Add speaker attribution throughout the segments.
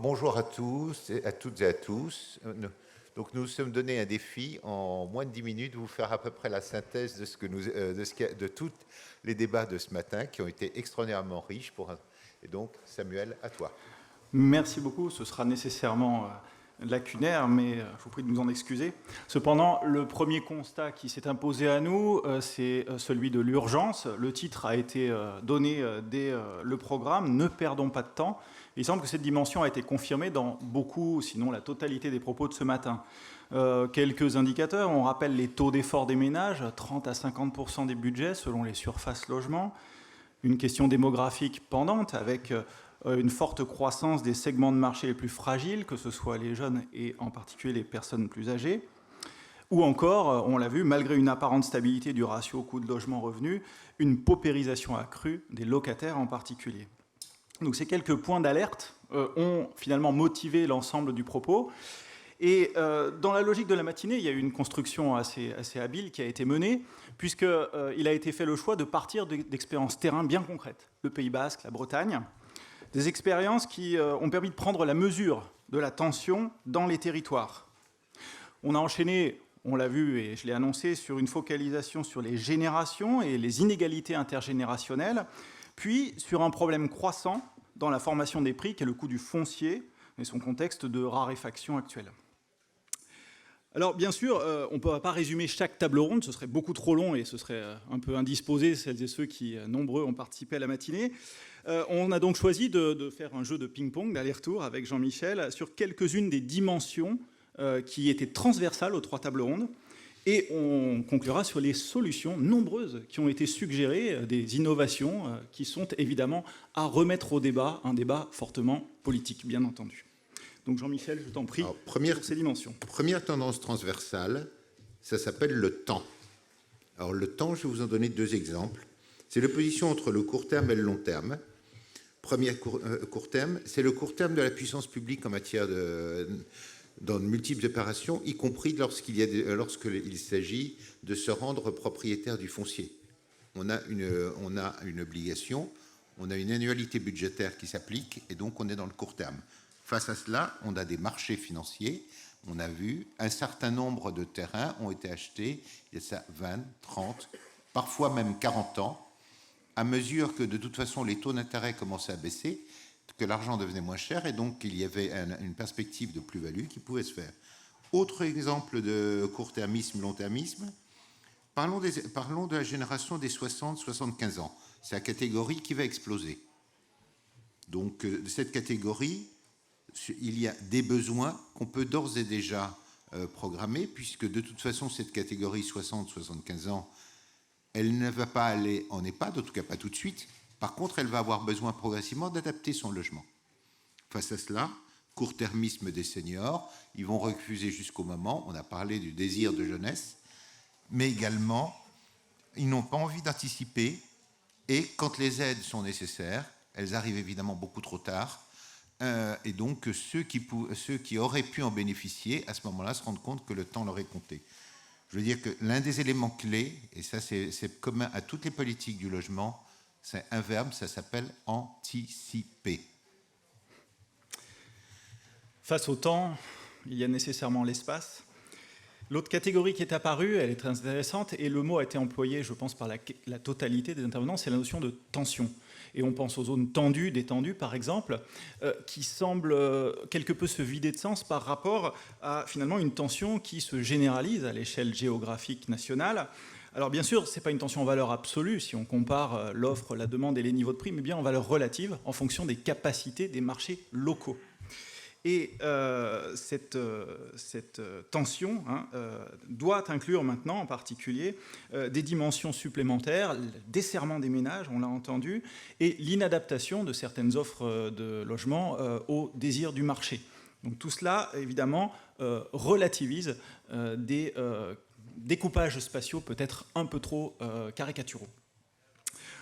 Speaker 1: bonjour à tous, à toutes et à tous. Donc nous nous sommes donné un défi en moins de 10 minutes de vous faire à peu près la synthèse de, de tous les débats de ce matin qui ont été extraordinairement riches. Et donc Samuel, à toi.
Speaker 2: Merci beaucoup, ce sera nécessairement lacunaire, mais je vous prie de nous en excuser. Cependant, le premier constat qui s'est imposé à nous, c'est celui de l'urgence. Le titre a été donné dès le programme, ne perdons pas de temps. Il semble que cette dimension a été confirmée dans beaucoup, sinon la totalité des propos de ce matin. Quelques indicateurs, on rappelle les taux d'effort des ménages, 30 à 50% des budgets selon les surfaces logements. Une question démographique pendante avec une forte croissance des segments de marché les plus fragiles, que ce soit les jeunes et en particulier les personnes plus âgées. Ou encore, on l'a vu, malgré une apparente stabilité du ratio coût de logement-revenu, une paupérisation accrue des locataires en particulier. Donc ces quelques points d'alerte ont finalement motivé l'ensemble du propos. Et dans la logique de la matinée, il y a eu une construction assez habile qui a été menée, puisqu'il a été fait le choix de partir d'expériences terrain bien concrètes. Le Pays Basque, la Bretagne, des expériences qui ont permis de prendre la mesure de la tension dans les territoires. On a enchaîné, on l'a vu et je l'ai annoncé, sur une focalisation sur les générations et les inégalités intergénérationnelles, puis sur un problème croissant dans la formation des prix, qui est le coût du foncier et son contexte de raréfaction actuelle. Alors bien sûr, on ne peut pas résumer chaque table ronde, ce serait beaucoup trop long et ce serait un peu indisposé, celles et ceux qui, nombreux, ont participé à la matinée. On a donc choisi de faire un jeu de ping-pong, d'aller-retour avec Jean-Michel, sur quelques-unes des dimensions qui étaient transversales aux trois tables rondes. Et on conclura sur les solutions nombreuses qui ont été suggérées, des innovations qui sont évidemment à remettre au débat, un débat fortement politique, bien entendu. Donc Jean-Michel, je t'en prie, pour ces dimensions.
Speaker 1: Première tendance transversale, ça s'appelle le temps. Alors le temps, je vais vous en donner deux exemples. C'est l'opposition entre le court terme et le long terme. Premier court terme, c'est le court terme de la puissance publique en matière dans de multiples opérations, y compris lorsqu'il s'agit de se rendre propriétaire du foncier. On a une obligation, on a une annualité budgétaire qui s'applique, et donc on est dans le court terme. Face à cela, on a des marchés financiers. On a vu un certain nombre de terrains ont été achetés il y a ça 20, 30, parfois même 40 ans, à mesure que de toute façon les taux d'intérêt commençaient à baisser, que l'argent devenait moins cher et donc qu'il y avait une perspective de plus-value qui pouvait se faire. Autre exemple de court-termisme, long-termisme, parlons de la génération des 60-75 ans. C'est la catégorie qui va exploser. Donc de cette catégorie, il y a des besoins qu'on peut d'ores et déjà programmer, puisque de toute façon, cette catégorie 60-75 ans, elle ne va pas aller en EHPAD, en tout cas pas tout de suite. Par contre, elle va avoir besoin progressivement d'adapter son logement. Face à cela, court-termisme des seniors, ils vont refuser jusqu'au moment, on a parlé du désir de jeunesse, mais également, ils n'ont pas envie d'anticiper, et quand les aides sont nécessaires, elles arrivent évidemment beaucoup trop tard, et donc ceux qui auraient pu en bénéficier, à ce moment-là, se rendent compte que le temps leur est compté. Je veux dire que l'un des éléments clés, et ça c'est commun à toutes les politiques du logement, c'est un verbe, ça s'appelle anticiper.
Speaker 2: Face au temps, il y a nécessairement l'espace. L'autre catégorie qui est apparue, elle est très intéressante, et le mot a été employé, je pense, par la totalité des intervenants, c'est la notion de tension. Et on pense aux zones tendues, détendues, par exemple, qui semblent quelque peu se vider de sens par rapport à, finalement, une tension qui se généralise à l'échelle géographique nationale. Alors, bien sûr, ce n'est pas une tension en valeur absolue, si on compare l'offre, la demande et les niveaux de prix, mais bien en valeur relative, en fonction des capacités des marchés locaux. Et cette tension doit inclure maintenant, en particulier, des dimensions supplémentaires, le desserrement des ménages, on l'a entendu, et l'inadaptation de certaines offres de logement au désir du marché. Donc tout cela, évidemment, relativise des découpages spatiaux peut-être un peu trop caricaturaux.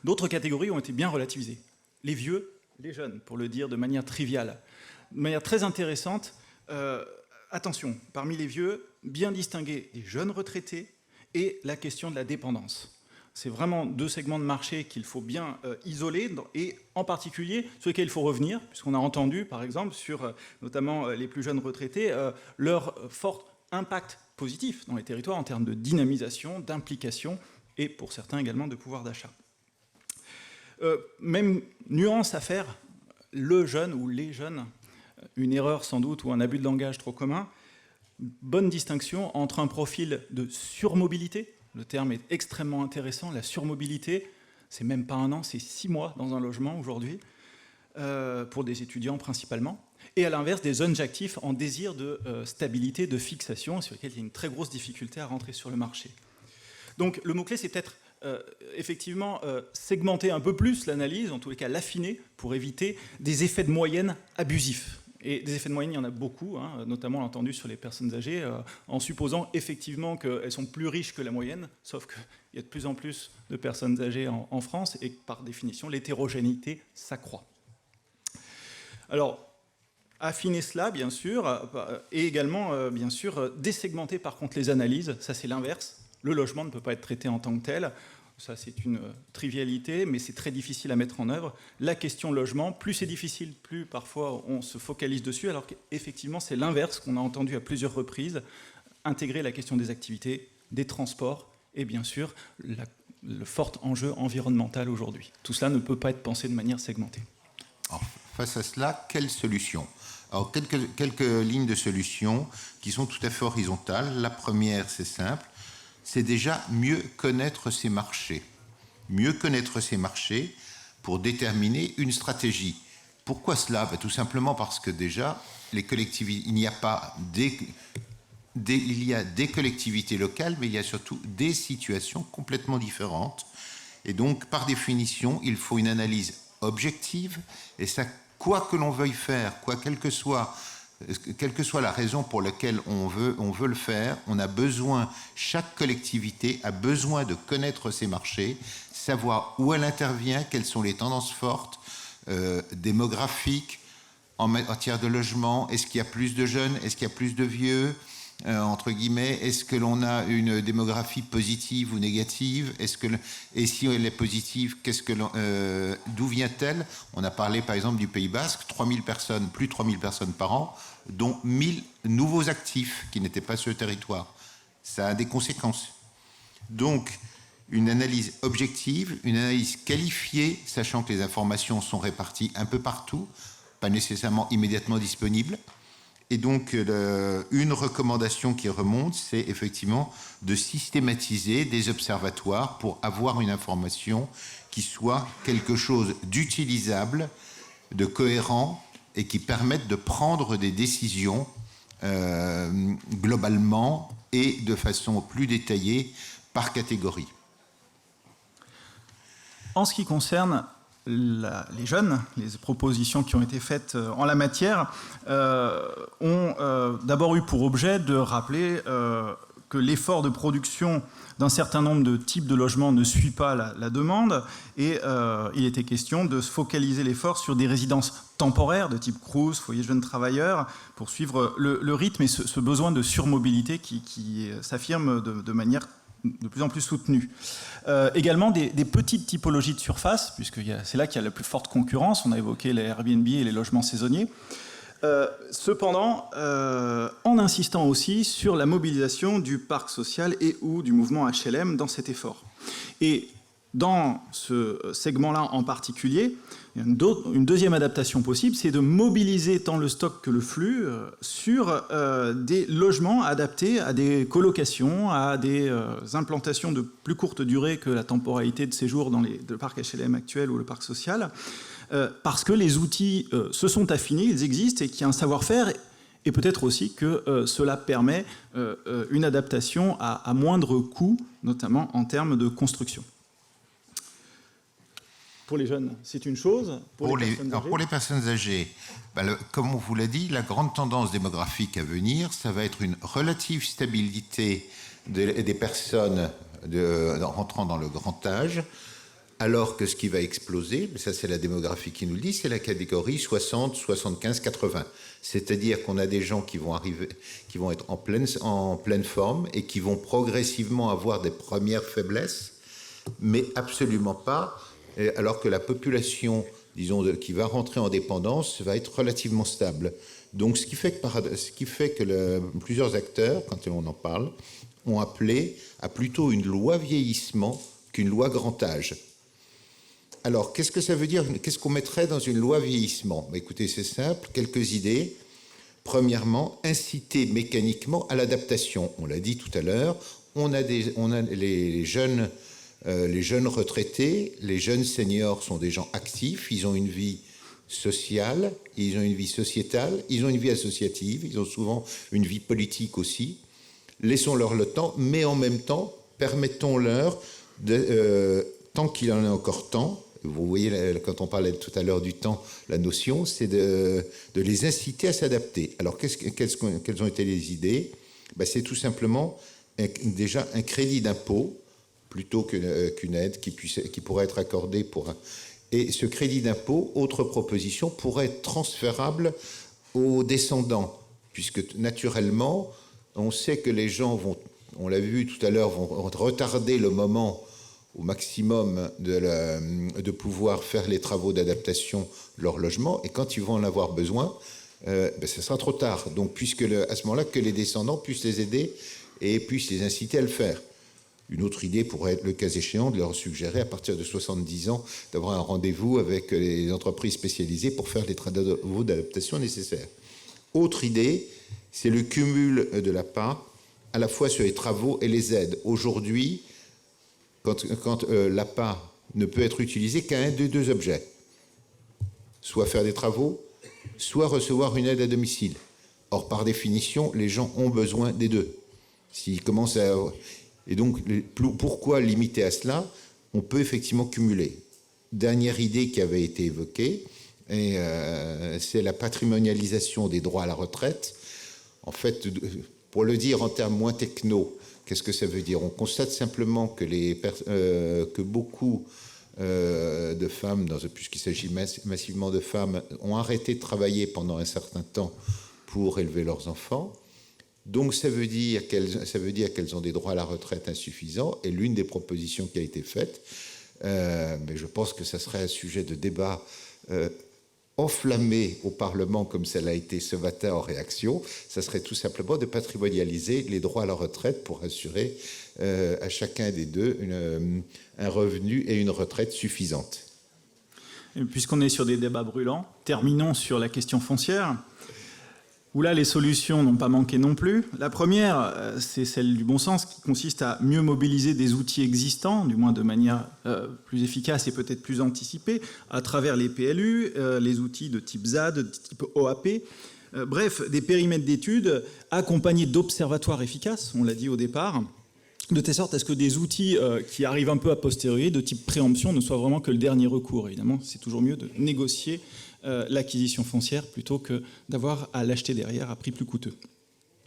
Speaker 2: D'autres catégories ont été bien relativisées. Les vieux, les jeunes, pour le dire de manière triviale. De manière très intéressante, attention, parmi les vieux, bien distinguer les jeunes retraités et la question de la dépendance. c'est vraiment deux segments de marché qu'il faut bien isoler et en particulier sur lesquels il faut revenir, puisqu'on a entendu par exemple sur notamment les plus jeunes retraités leur fort impact positif dans les territoires en termes de dynamisation, d'implication et pour certains également de pouvoir d'achat. Même nuance à faire, le jeune ou les jeunes, une erreur sans doute ou un abus de langage trop commun, bonne distinction entre un profil de surmobilité. Le terme est extrêmement intéressant. La surmobilité, c'est même pas 1 an, c'est 6 mois dans un logement aujourd'hui, pour des étudiants principalement. Et à l'inverse, des jeunes actifs en désir de stabilité, de fixation, sur lesquels il y a une très grosse difficulté à rentrer sur le marché. Donc le mot-clé, c'est peut-être effectivement segmenter un peu plus l'analyse, en tous les cas l'affiner, pour éviter des effets de moyenne abusifs. Et des effets de moyenne, il y en a beaucoup, hein, notamment entendu sur les personnes âgées, en supposant effectivement qu'elles sont plus riches que la moyenne, sauf qu'il y a de plus en plus de personnes âgées en France, et que par définition, l'hétérogénéité s'accroît. Alors, affiner cela, bien sûr, et également, bien sûr, désegmenter par contre les analyses, ça c'est l'inverse. Le logement ne peut pas être traité en tant que tel. Ça, c'est une trivialité, mais c'est très difficile à mettre en œuvre. La question logement, plus c'est difficile, plus parfois on se focalise dessus, alors qu'effectivement, c'est l'inverse qu'on a entendu à plusieurs reprises. Intégrer la question des activités, des transports, et bien sûr, le fort enjeu environnemental aujourd'hui. Tout cela ne peut pas être pensé de manière segmentée.
Speaker 1: Alors, face à cela, quelle solution ? Alors, quelques lignes de solutions qui sont tout à fait horizontales. La première, c'est simple. C'est déjà mieux connaître ces marchés. Mieux connaître ces marchés pour déterminer une stratégie. Pourquoi cela ? Tout simplement parce que déjà, les collectivités, il y a des collectivités locales, mais il y a surtout des situations complètement différentes. Et donc, par définition, il faut une analyse objective. Et ça, quoi que l'on veuille faire, quelle que soit la raison pour laquelle on veut le faire, chaque collectivité a besoin de connaître ses marchés, savoir où elle intervient, quelles sont les tendances fortes, démographiques, en matière de logement, est-ce qu'il y a plus de jeunes, est-ce qu'il y a plus de vieux, entre guillemets, est-ce que l'on a une démographie positive ou négative, et si elle est positive, d'où vient-elle ? On a parlé par exemple du Pays Basque, plus de 3000 personnes par an, dont 1000 nouveaux actifs qui n'étaient pas sur le territoire. Ça a des conséquences. Donc, une analyse objective, une analyse qualifiée, sachant que les informations sont réparties un peu partout, pas nécessairement immédiatement disponibles. Et donc, une recommandation qui remonte, c'est effectivement de systématiser des observatoires pour avoir une information qui soit quelque chose d'utilisable, de cohérent et qui permette de prendre des décisions globalement et de façon plus détaillée par catégorie.
Speaker 2: En ce qui concerne les jeunes, les propositions qui ont été faites en la matière ont d'abord eu pour objet de rappeler que l'effort de production d'un certain nombre de types de logements ne suit pas la demande et il était question de se focaliser l'effort sur des résidences temporaires de type Crous, foyer de jeunes travailleurs, pour suivre le rythme et ce besoin de surmobilité qui s'affirme de manière de plus en plus soutenue. Également des petites typologies de surface, puisque c'est là qu'il y a la plus forte concurrence. On a évoqué les Airbnb et les logements saisonniers. Cependant, en insistant aussi sur la mobilisation du parc social et ou du mouvement HLM dans cet effort. Et dans ce segment-là en particulier, une deuxième adaptation possible, c'est de mobiliser tant le stock que le flux sur des logements adaptés à des colocations, à des implantations de plus courte durée que la temporalité de séjour dans le parc HLM actuel ou le parc social, parce que les outils se sont affinés, ils existent et qu'il y a un savoir-faire, et peut-être aussi que cela permet une adaptation à moindre coût, notamment en termes de construction. Pour les jeunes, c'est une chose. Pour les
Speaker 1: personnes âgées, comme on vous l'a dit, la grande tendance démographique à venir, ça va être une relative stabilité des personnes rentrant dans le grand âge, alors que ce qui va exploser, ça c'est la démographie qui nous le dit, c'est la catégorie 60, 75, 80. C'est-à-dire qu'on a des gens qui vont être en pleine forme et qui vont progressivement avoir des premières faiblesses, mais absolument pas, alors que la population, disons, qui va rentrer en dépendance va être relativement stable. Donc, ce qui fait que plusieurs acteurs, quand on en parle, ont appelé à plutôt une loi vieillissement qu'une loi grand âge. Alors, qu'est-ce que ça veut dire? Qu'est-ce qu'on mettrait dans une loi vieillissement? Écoutez, c'est simple, quelques idées. Premièrement, inciter mécaniquement à l'adaptation. On l'a dit tout à l'heure, on a les jeunes retraités, les jeunes seniors sont des gens actifs, ils ont une vie sociale, ils ont une vie sociétale, ils ont une vie associative, ils ont souvent une vie politique aussi. Laissons-leur le temps, mais en même temps, permettons-leur, tant qu'il en est encore temps, vous voyez, quand on parlait tout à l'heure du temps, la notion, c'est de les inciter à s'adapter. Alors, quelles ont été les idées? C'est tout simplement déjà un crédit d'impôt, plutôt qu'une aide qui pourrait être accordée pour... Et ce crédit d'impôt, autre proposition, pourrait être transférable aux descendants, puisque naturellement, on sait que les gens vont, on l'a vu tout à l'heure, vont retarder le moment au maximum de pouvoir faire les travaux d'adaptation de leur logement, et quand ils vont en avoir besoin, ce sera trop tard. Donc, puisque à ce moment-là, que les descendants puissent les aider et puissent les inciter à le faire. Une autre idée pourrait être, le cas échéant, de leur suggérer, à partir de 70 ans, d'avoir un rendez-vous avec les entreprises spécialisées pour faire les travaux d'adaptation nécessaires. Autre idée, c'est le cumul de l'APA, à la fois sur les travaux et les aides. Aujourd'hui, quand l'APA ne peut être utilisée qu'à un des deux objets, soit faire des travaux, soit recevoir une aide à domicile. Or, par définition, les gens ont besoin des deux. S'ils commencent à... Et donc, pourquoi limiter à cela? On peut effectivement cumuler. Dernière idée qui avait été évoquée, c'est la patrimonialisation des droits à la retraite. En fait, pour le dire en termes moins techno, qu'est-ce que ça veut dire? On constate simplement que beaucoup de femmes, puisqu'il s'agit massivement de femmes, ont arrêté de travailler pendant un certain temps pour élever leurs enfants. Donc, ça veut dire qu'elles ont des droits à la retraite insuffisants. Et l'une des propositions qui a été faite, mais je pense que ça serait un sujet de débat enflammé au Parlement, comme ça l'a été ce matin en réaction, ça serait tout simplement de patrimonialiser les droits à la retraite pour assurer à chacun des deux un revenu et une retraite suffisante.
Speaker 2: Puisqu'on est sur des débats brûlants, terminons sur la question foncière, où là, les solutions n'ont pas manqué non plus. La première, c'est celle du bon sens, qui consiste à mieux mobiliser des outils existants, du moins de manière plus efficace et peut-être plus anticipée, à travers les PLU, les outils de type ZAD, de type OAP, bref, des périmètres d'études accompagnés d'observatoires efficaces, on l'a dit au départ, de telle sorte à ce que des outils qui arrivent un peu a posteriori, de type préemption, ne soient vraiment que le dernier recours. Évidemment, c'est toujours mieux de négocier l'acquisition foncière plutôt que d'avoir à l'acheter derrière à prix plus coûteux.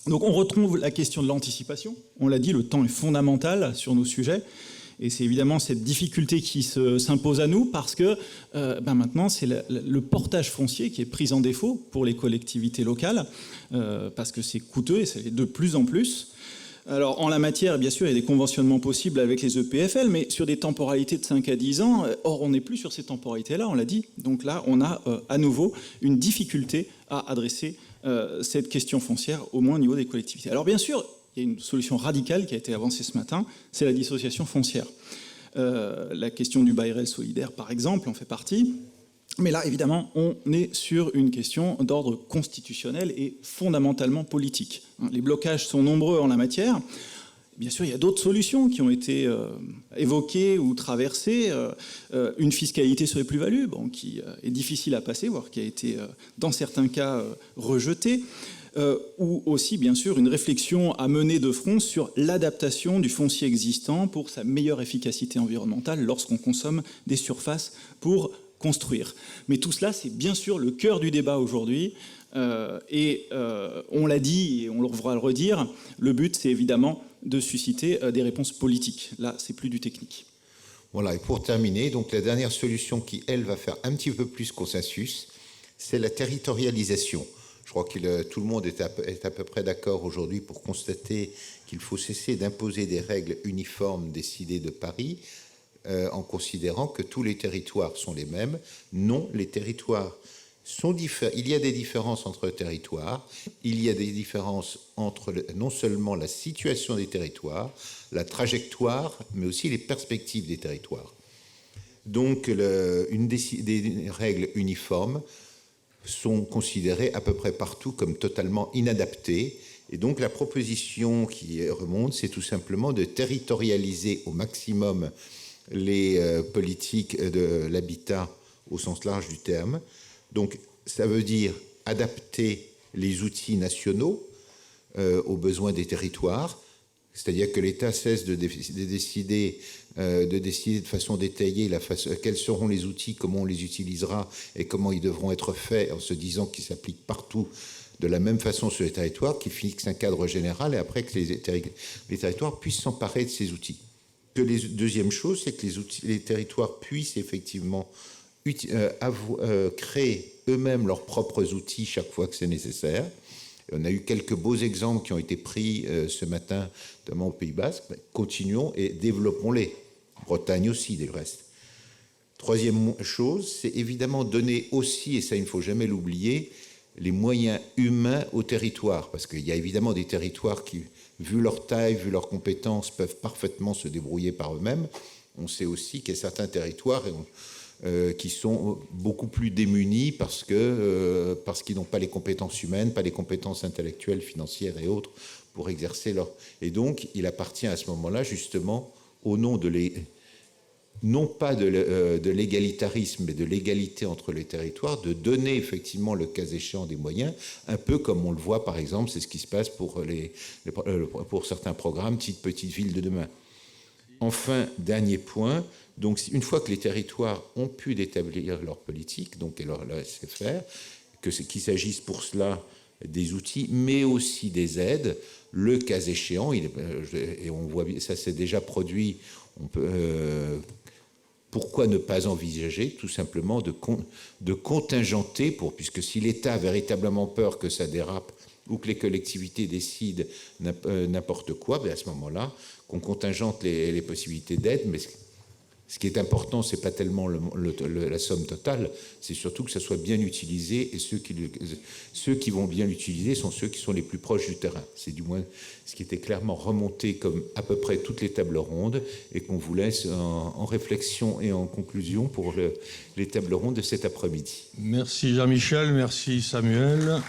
Speaker 2: Donc on retrouve la question de l'anticipation. On l'a dit, le temps est fondamental sur nos sujets. Et c'est évidemment cette difficulté qui s'impose à nous parce que maintenant, c'est le portage foncier qui est pris en défaut pour les collectivités locales parce que c'est coûteux et c'est de plus en plus. Alors, en la matière, bien sûr, il y a des conventionnements possibles avec les EPFL, mais sur des temporalités de 5 à 10 ans, or, on n'est plus sur ces temporalités-là, on l'a dit. Donc là, on a à nouveau une difficulté à adresser cette question foncière, au moins au niveau des collectivités. Alors, bien sûr, il y a une solution radicale qui a été avancée ce matin, c'est la dissociation foncière. La question du bail réel solidaire, par exemple, en fait partie. Mais là, évidemment, on est sur une question d'ordre constitutionnel et fondamentalement politique. Les blocages sont nombreux en la matière. Bien sûr, il y a d'autres solutions qui ont été évoquées ou traversées. Une fiscalité sur les plus-values, qui est difficile à passer, voire qui a été, dans certains cas, rejetée. Ou aussi, bien sûr, une réflexion à mener de front sur l'adaptation du foncier existant pour sa meilleure efficacité environnementale lorsqu'on consomme des surfaces pour construire. Mais tout cela, c'est bien sûr le cœur du débat aujourd'hui. On l'a dit et on va le redire, le but, c'est évidemment de susciter des réponses politiques. Là, c'est plus du technique.
Speaker 1: Voilà, et pour terminer, donc la dernière solution qui, elle, va faire un petit peu plus consensus, c'est la territorialisation. Je crois que tout le monde est à peu près d'accord aujourd'hui pour constater qu'il faut cesser d'imposer des règles uniformes décidées de Paris. en considérant que tous les territoires sont les mêmes. Non, les territoires sont différents. Il y a des différences entre territoires, il y a des différences entre non seulement la situation des territoires, la trajectoire, mais aussi les perspectives des territoires. Donc, des règles uniformes sont considérées à peu près partout comme totalement inadaptées. Et donc, la proposition qui remonte, c'est tout simplement de territorialiser au maximum les politiques de l'habitat au sens large du terme. Donc, ça veut dire adapter les outils nationaux aux besoins des territoires, c'est-à-dire que l'État cesse de décider de façon détaillée quels seront les outils, comment on les utilisera et comment ils devront être faits, en se disant qu'ils s'appliquent partout de la même façon sur les territoires, qui fixe un cadre général et après que les territoires puissent s'emparer de ces outils. Deuxième chose, c'est que les territoires puissent effectivement créer eux-mêmes leurs propres outils chaque fois que c'est nécessaire. On a eu quelques beaux exemples qui ont été pris ce matin, notamment au Pays Basque. Continuons et développons-les. Bretagne aussi, du reste. Troisième chose, c'est évidemment donner aussi, et ça il ne faut jamais l'oublier, les moyens humains aux territoires. Parce qu'il y a évidemment des territoires qui, vu leur taille, vu leurs compétences, peuvent parfaitement se débrouiller par eux-mêmes. On sait aussi qu'il y a certains territoires qui sont beaucoup plus démunis parce qu'ils n'ont pas les compétences humaines, pas les compétences intellectuelles, financières et autres pour exercer leur... Et donc, il appartient à ce moment-là, justement, au nom non pas de l'égalitarisme, mais de l'égalité entre les territoires, de donner effectivement, le cas échéant, des moyens, un peu comme on le voit, par exemple, c'est ce qui se passe pour certains programmes, Petite Ville de demain. Enfin, dernier point, donc une fois que les territoires ont pu établir leur politique, donc et leur laisser faire, qu'il s'agisse pour cela des outils, mais aussi des aides, le cas échéant, et on voit ça s'est déjà produit, pourquoi ne pas envisager tout simplement de contingenter, puisque si l'État a véritablement peur que ça dérape ou que les collectivités décident n'importe quoi, à ce moment-là, qu'on contingente les possibilités d'aide, mais ce qui est important, ce n'est pas tellement la somme totale, c'est surtout que ça soit bien utilisé, et ceux qui vont bien l'utiliser sont ceux qui sont les plus proches du terrain. C'est du moins ce qui était clairement remonté comme à peu près toutes les tables rondes, et qu'on vous laisse en réflexion et en conclusion pour les tables rondes de cet après-midi.
Speaker 3: Merci Jean-Michel, merci Samuel.